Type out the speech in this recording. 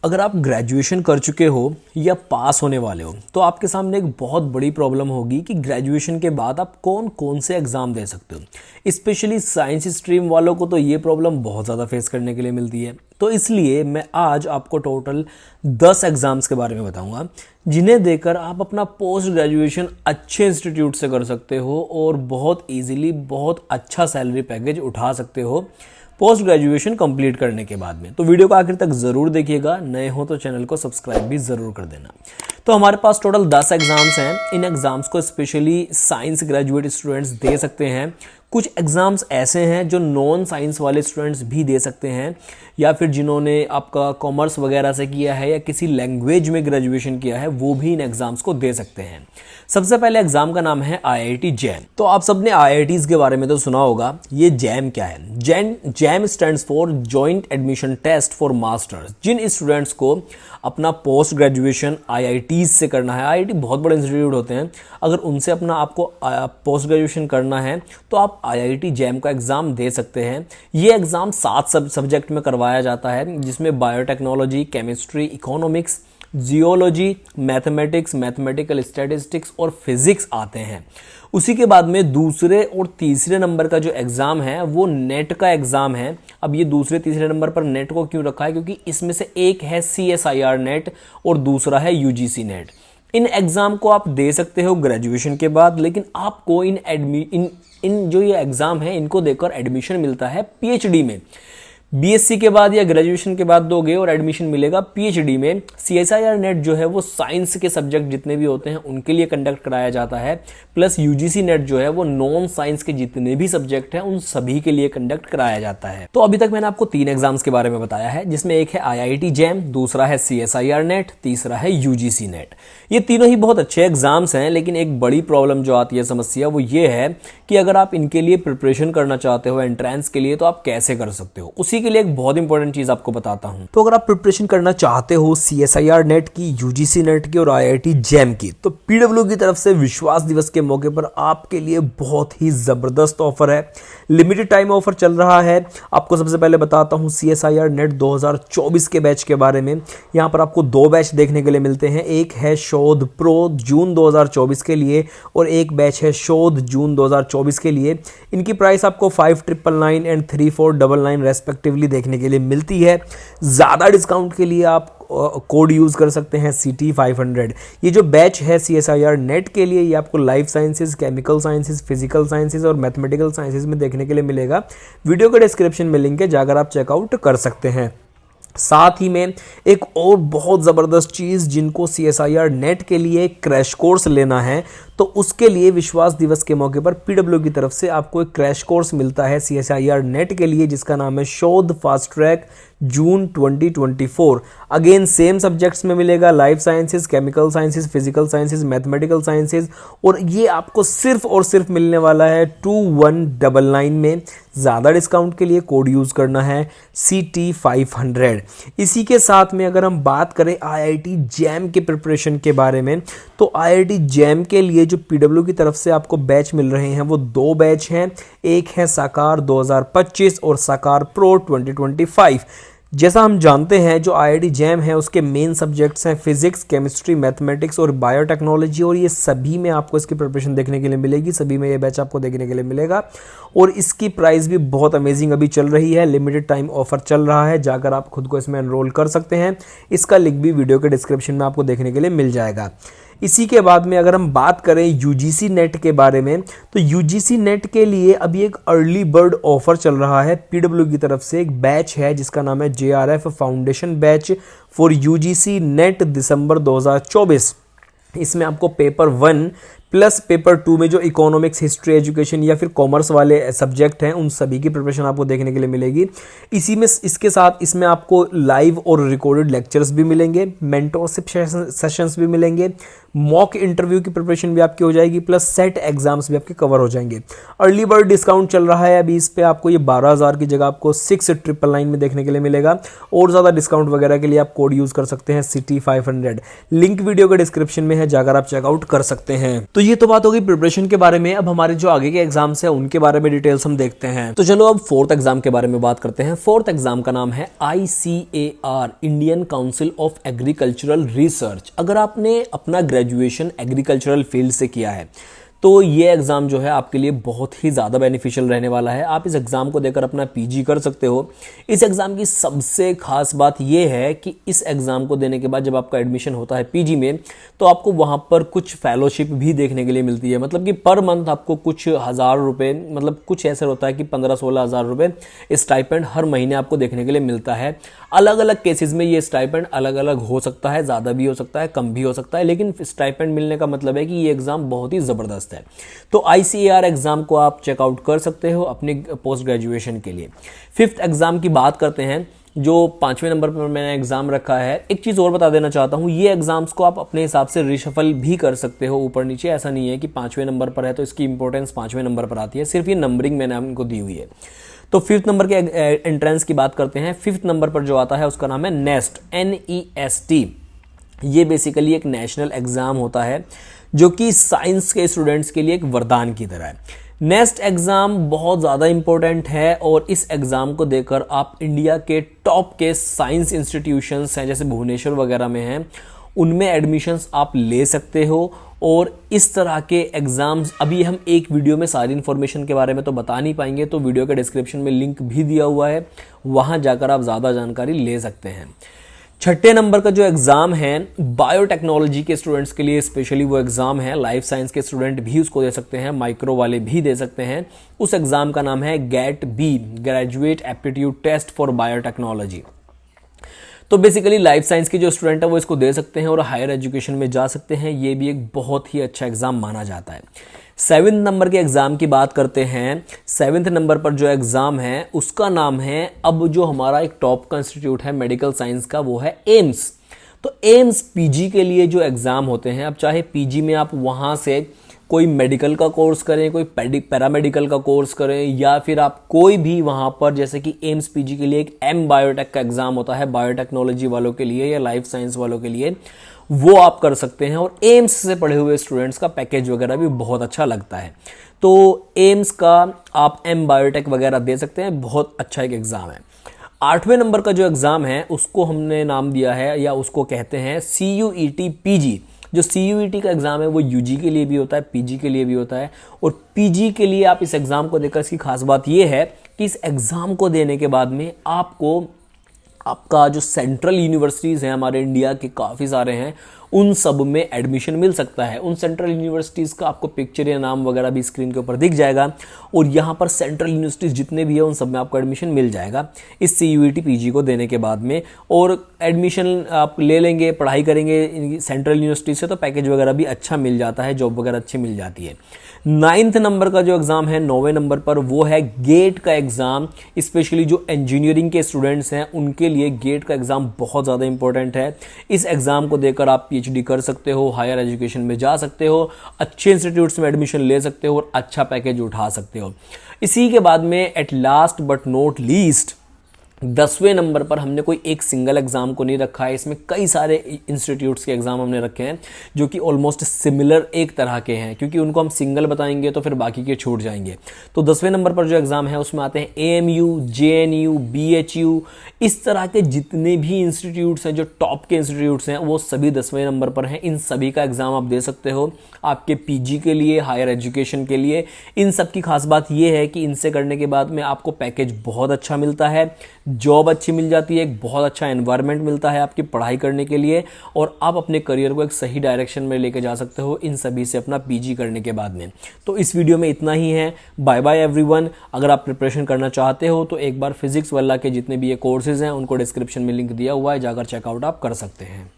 अगर आप ग्रेजुएशन कर चुके हो या पास होने वाले हो तो आपके सामने एक बहुत बड़ी प्रॉब्लम होगी कि ग्रेजुएशन के बाद आप कौन कौन से एग्ज़ाम दे सकते हो। स्पेशली साइंस स्ट्रीम वालों को तो ये प्रॉब्लम बहुत ज़्यादा फेस करने के लिए मिलती है। तो इसलिए मैं आज आपको टोटल 10 एग्ज़ाम्स के बारे में बताऊंगा जिन्हें देकर आप अपना पोस्ट ग्रेजुएशन अच्छे इंस्टीट्यूट से कर सकते हो और बहुत ईजिली बहुत अच्छा सैलरी पैकेज उठा सकते हो पोस्ट ग्रेजुएशन कंप्लीट करने के बाद में। तो वीडियो को आखिर तक ज़रूर देखिएगा, नए हो तो चैनल को सब्सक्राइब भी ज़रूर कर देना। तो हमारे पास टोटल 10 एग्ज़ाम्स हैं। इन एग्ज़ाम्स को specially science graduate students they सकते हैं। कुछ एग्ज़ाम्स ऐसे हैं जो नॉन साइंस वाले स्टूडेंट्स भी दे सकते हैं, या फिर जिन्होंने आपका कॉमर्स वगैरह से किया है या किसी लैंग्वेज में ग्रेजुएशन किया है वो भी इन एग्ज़ाम्स को दे सकते हैं। सबसे पहले एग्ज़ाम का नाम है IIT जैम। तो आप सबने IITs के बारे में तो सुना होगा। ये जैम क्या है? JAM stands for joint admission test for masters. जिन स्टूडेंट्स को अपना पोस्ट ग्रेजुएशन IITs से करना है, IIT बहुत बड़े इंस्टीट्यूट होते हैं, अगर उनसे अपना आपको पोस्ट ग्रेजुएशन करना है तो आप IIT जैम का एग्ज़ाम दे सकते हैं। ये एग्ज़ाम 7 सब्जेक्ट में करवाया जाता है, जिसमें biotechnology, chemistry, economics, geology, mathematics, mathematical statistics और फिजिक्स आते हैं। उसी के बाद में दूसरे और तीसरे नंबर का जो एग्ज़ाम है वो नेट का एग्ज़ाम है। अब ये दूसरे तीसरे नंबर पर नेट को क्यों रखा है? क्योंकि इसमें से एक है CSIR नेट और दूसरा है UGC नेट। इन एग्ज़ाम को आप दे सकते हो ग्रेजुएशन के बाद, लेकिन आपको इन जो ये एग्ज़ाम है इनको देकर एडमिशन मिलता है PhD में। BSc के बाद या ग्रेजुएशन के बाद दोगे और एडमिशन मिलेगा PhD में। CSIR नेट जो है वो साइंस के सब्जेक्ट जितने भी होते हैं उनके लिए कंडक्ट कराया जाता है, प्लस UGC नेट जो है वो नॉन साइंस के जितने भी सब्जेक्ट हैं उन सभी के लिए कंडक्ट कराया जाता है। तो अभी तक मैंने आपको 3 एग्जाम्स के बारे में बताया है, जिसमें एक है IIT जैम, दूसरा है CSIR नेट, तीसरा है UGC नेट। ये तीनों ही बहुत अच्छे एग्जाम्स हैं, लेकिन एक बड़ी प्रॉब्लम जो आती है, समस्या, वो ये है कि अगर आप इनके लिए प्रिपरेशन करना चाहते हो एंट्रेंस के लिए तो आप कैसे कर सकते हो। उसी के लिए एक बहुत इंपॉर्टेंट चीज आपको बताता हूं। तो अगर आप प्रिपरेशन करना चाहते हो CSIR नेट की, UGC नेट की और IIT जैम की, तो PW की तरफ से विश्वास दिवस के मौके पर आपके लिए बहुत ही जबरदस्त ऑफर है। लिमिटेड टाइम ऑफर चल रहा है। आपको सबसे पहले बताता हूं CSIR नेट 2024 के बैच के बारे में। यहां पर आपको 2 बैच देखने के लिए मिलते हैं। एक है शोध प्रो जून 2024 के लिए और एक बैच है शोध जून 2024 के लिए। इनकी प्राइस आपको 5999 एंड 3499 रेस्पेक्टिवली देखने के लिए मिलती है। ज़्यादा डिस्काउंट के लिए आप कोड यूज़ कर सकते हैं CT500। ये जो बैच है CSIR नेट के लिए, ये आपको life sciences, chemical sciences, physical sciences और मैथमेटिकल साइंसेज में देखने के लिए मिलेगा। वीडियो के डिस्क्रिप्शन में लिंक है, जाकर आप चेकआउट कर सकते हैं। साथ ही में एक और बहुत ज़बरदस्त चीज़, जिनको CSIR नेट के लिए क्रैश कोर्स लेना है तो उसके लिए विश्वास दिवस के मौके पर PW की तरफ से आपको एक क्रैश कोर्स मिलता है CSIR नेट के लिए, जिसका नाम है शोध फास्ट ट्रैक जून 2024। अगेन सेम सब्जेक्ट्स में मिलेगा, life sciences, chemical sciences, physical sciences, mathematical sciences, और ये आपको सिर्फ और सिर्फ मिलने वाला है 2199 में। ज़्यादा डिस्काउंट के लिए कोड यूज़ करना है CT500। इसी के साथ में अगर हम बात करें IIT जैम के प्रिपरेशन के बारे में, तो IIT जैम के लिए जो PW की तरफ से आपको बैच मिल रहे हैं वो 2 बैच हैं। एक है साकार 2025 और साकार प्रो 2025। जैसा हम जानते हैं जो IIT जैम है उसके मेन सब्जेक्ट्स हैं फिजिक्स, केमिस्ट्री, मैथमेटिक्स और बायोटेक्नोलॉजी, और ये सभी में आपको इसकी प्रिपरेशन देखने के लिए मिलेगी। सभी में ये बैच आपको देखने के लिए मिलेगा और इसकी प्राइस भी बहुत अमेजिंग अभी चल रही है। लिमिटेड टाइम ऑफर चल रहा है, जाकर आप खुद को इसमें एनरोल कर सकते हैं। इसका लिंक भी वीडियो के डिस्क्रिप्शन में आपको देखने के लिए मिल जाएगा। इसी के बाद में अगर हम बात करें UGC नेट के बारे में, तो UGC नेट के लिए अभी एक अर्ली बर्ड ऑफर चल रहा है। PW की तरफ से एक बैच है जिसका नाम है JRF foundation batch for UGC net दिसंबर 2024। इसमें आपको पेपर 1 प्लस पेपर 2 में जो इकोनॉमिक्स, हिस्ट्री, एजुकेशन या फिर कॉमर्स वाले सब्जेक्ट हैं उन सभी की प्रिपरेशन आपको देखने के लिए मिलेगी। इसी में इसके साथ इसमें आपको लाइव और रिकॉर्डेड लेक्चर्स भी मिलेंगे, मेंटरशिप सेशंस भी मिलेंगे, मॉक इंटरव्यू की प्रिपरेशन भी आपकी हो जाएगी, प्लस सेट एग्जाम्स भी आपके कवर हो जाएंगे। अर्ली बर्ड डिस्काउंट चल रहा है अभी इस पे, आपको ये 12,000 की जगह आपको 6,999 में देखने के लिए मिलेगा। और ज़्यादा डिस्काउंट वगैरह के लिए आप कोड यूज़ कर सकते हैं CT500। लिंक वीडियो के डिस्क्रिप्शन में है, जाकर आप चेकआउट कर सकते हैं। तो ये तो बात होगी प्रिपरेशन के बारे में। अब हमारे जो आगे के एग्जाम्स हैं उनके बारे में डिटेल्स हम देखते हैं। तो चलो अब फोर्थ एग्जाम के बारे में बात करते हैं। फोर्थ एग्जाम का नाम है ICAR, Indian council of agricultural research. अगर आपने अपना ग्रेजुएशन एग्रीकल्चरल फील्ड से किया है तो ये एग्ज़ाम जो है आपके लिए बहुत ही ज़्यादा बेनिफिशियल रहने वाला है। आप इस एग्ज़ाम को देकर अपना PG कर सकते हो। इस एग्ज़ाम की सबसे खास बात ये है कि इस एग्ज़ाम को देने के बाद जब आपका एडमिशन होता है PG में तो आपको वहाँ पर कुछ फेलोशिप भी देखने के लिए मिलती है। मतलब कि पर मंथ आपको कुछ हज़ार रुपये, मतलब कुछ ऐसा होता है कि 15-16 हज़ार रुपये स्टाइपेंड हर महीने आपको देखने के लिए मिलता है। अलग अलग केसेस में ये स्टाइपेंड अलग अलग हो सकता है, ज़्यादा भी हो सकता है, कम भी हो सकता है, लेकिन स्टाइपेंड मिलने का मतलब है कि ये एग्ज़ाम बहुत ही ज़बरदस्त है। तो ICAR एग्जाम को आप चेकआउट कर सकते हो अपने पोस्ट ग्रेजुएशन के लिए। फिफ्थ एग्जाम की बात करते हैं जो 5वें नंबर पर मैंने एग्जाम रखा है। एक चीज़ और बता देना चाहता हूँ, ये एग्जाम्स को आप अपने हिसाब से रिशफल भी कर सकते हो ऊपर नीचे। ऐसा नहीं है कि 5वें नंबर पर है तो इसकी इंपॉर्टेंस 5वें नंबर पर आती है, सिर्फ ये नंबरिंग मैंने आपको दी हुई है। तो फिफ्थ नंबर के एंट्रेंस की बात करते हैं। फिफ्थ नंबर पर जो आता है उसका नाम है नेस्ट, NEST। ये बेसिकली एक नेशनल एग्जाम होता है जो कि साइंस के स्टूडेंट्स के लिए एक वरदान की तरह है। नेक्स्ट एग्जाम बहुत ज़्यादा इंपॉर्टेंट है और इस एग्ज़ाम को देकर आप इंडिया के टॉप के साइंस इंस्टीट्यूशंस हैं जैसे भुवनेश्वर वगैरह में हैं, उनमें एडमिशन्स आप ले सकते हो। और इस तरह के एग्ज़ाम्स अभी हम एक वीडियो में सारी इन्फॉर्मेशन के बारे में तो बता नहीं पाएंगे, तो वीडियो के डिस्क्रिप्शन में लिंक भी दिया हुआ है, वहाँ जाकर आप ज़्यादा जानकारी ले सकते हैं। छठे नंबर का जो एग्ज़ाम है बायोटेक्नोलॉजी के स्टूडेंट्स के लिए स्पेशली वो एग्ज़ाम है। लाइफ साइंस के स्टूडेंट भी उसको दे सकते हैं, माइक्रो वाले भी दे सकते हैं। उस एग्ज़ाम का नाम है GAT-B, graduate aptitude test for biotechnology. तो बेसिकली लाइफ साइंस के जो स्टूडेंट है वो इसको दे सकते हैं और हायर एजुकेशन में जा सकते हैं। ये भी एक बहुत ही अच्छा एग्ज़ाम माना जाता है। 7वें नंबर के एग्ज़ाम की बात करते हैं। 7वें नंबर पर जो एग्ज़ाम है उसका नाम है, अब जो हमारा एक टॉप का इंस्टीट्यूट है मेडिकल साइंस का, वो है एम्स। तो एम्स PG के लिए जो एग्ज़ाम होते हैं, अब चाहे PG में आप वहाँ से कोई मेडिकल का कोर्स करें, कोई पैरामेडिकल का कोर्स करें, या फिर आप कोई भी वहाँ पर जैसे कि एम्स PG के लिए एक M-बायोटेक का एग्ज़ाम होता है बायोटेक्नोलॉजी वालों के लिए या लाइफ साइंस वालों के लिए, वो आप कर सकते हैं। और एम्स से पढ़े हुए स्टूडेंट्स का पैकेज वगैरह भी बहुत अच्छा लगता है। तो एम्स का आप M-बायोटेक वगैरह दे सकते हैं, बहुत अच्छा एक एग्ज़ाम है। 8वें नंबर का जो एग्ज़ाम है उसको हमने नाम दिया है या उसको कहते हैं CUET PG। जो CUET का एग्ज़ाम है वो UG के लिए भी होता है, PG के लिए भी होता है। और PG के लिए आप इस एग्ज़ाम को देकर इसकी खास बात ये है कि इस एग्ज़ाम को देने के बाद में आपका जो सेंट्रल यूनिवर्सिटीज़ हैं हमारे इंडिया के काफ़ी सारे हैं, उन सब में एडमिशन मिल सकता है। उन सेंट्रल यूनिवर्सिटीज़ का आपको पिक्चर या नाम वगैरह भी स्क्रीन के ऊपर दिख जाएगा और यहाँ पर सेंट्रल यूनिवर्सिटीज़ जितने भी है उन सब में आपको एडमिशन मिल जाएगा इस CUET PG को देने के बाद में। और एडमिशन आप ले लेंगे, पढ़ाई करेंगे सेंट्रल यूनिवर्सिटी से, तो पैकेज वगैरह भी अच्छा मिल जाता है, जॉब वगैरह अच्छी मिल जाती है। 9th नंबर का जो एग्ज़ाम है 9वें नंबर पर, वो है गेट का एग्ज़ाम। स्पेशली जो इंजीनियरिंग के स्टूडेंट्स हैं उनके लिए गेट का एग्ज़ाम बहुत ज़्यादा इंपॉर्टेंट है। इस एग्ज़ाम को देकर आप PhD कर सकते हो, हायर एजुकेशन में जा सकते हो, अच्छे इंस्टीट्यूट्स में एडमिशन ले सकते हो और अच्छा पैकेज उठा सकते हो। इसी के बाद में at last but not least 10वें नंबर पर हमने कोई एक सिंगल एग्जाम को नहीं रखा है, इसमें कई सारे इंस्टीट्यूट्स के एग्जाम हमने रखे हैं जो कि ऑलमोस्ट सिमिलर एक तरह के हैं, क्योंकि उनको हम सिंगल बताएंगे तो फिर बाकी के छूट जाएंगे। तो 10वें नंबर पर जो एग्जाम है उसमें आते हैं AMU, JNU, BHU, इस तरह के जितने भी इंस्टीट्यूट्स हैं जो टॉप के इंस्टीट्यूट्स हैं वो सभी 10वें नंबर पर हैं। इन सभी का एग्जाम आप दे सकते हो आपके PG के लिए, हायर एजुकेशन के लिए। इन सब की खास बात यह है कि इनसे करने के बाद में आपको पैकेज बहुत अच्छा मिलता है, जॉब अच्छी मिल जाती है, एक बहुत अच्छा एनवायरनमेंट मिलता है आपकी पढ़ाई करने के लिए, और आप अपने करियर को एक सही डायरेक्शन में लेके जा सकते हो इन सभी से अपना PG करने के बाद में। तो इस वीडियो में इतना ही है। Bye bye everyone. अगर आप प्रिपरेशन करना चाहते हो तो एक बार फिजिक्स वाला के जितने भी ये कोर्सेज हैं उनको डिस्क्रिप्शन में लिंक दिया हुआ है, जाकर चेकआउट आप कर सकते हैं।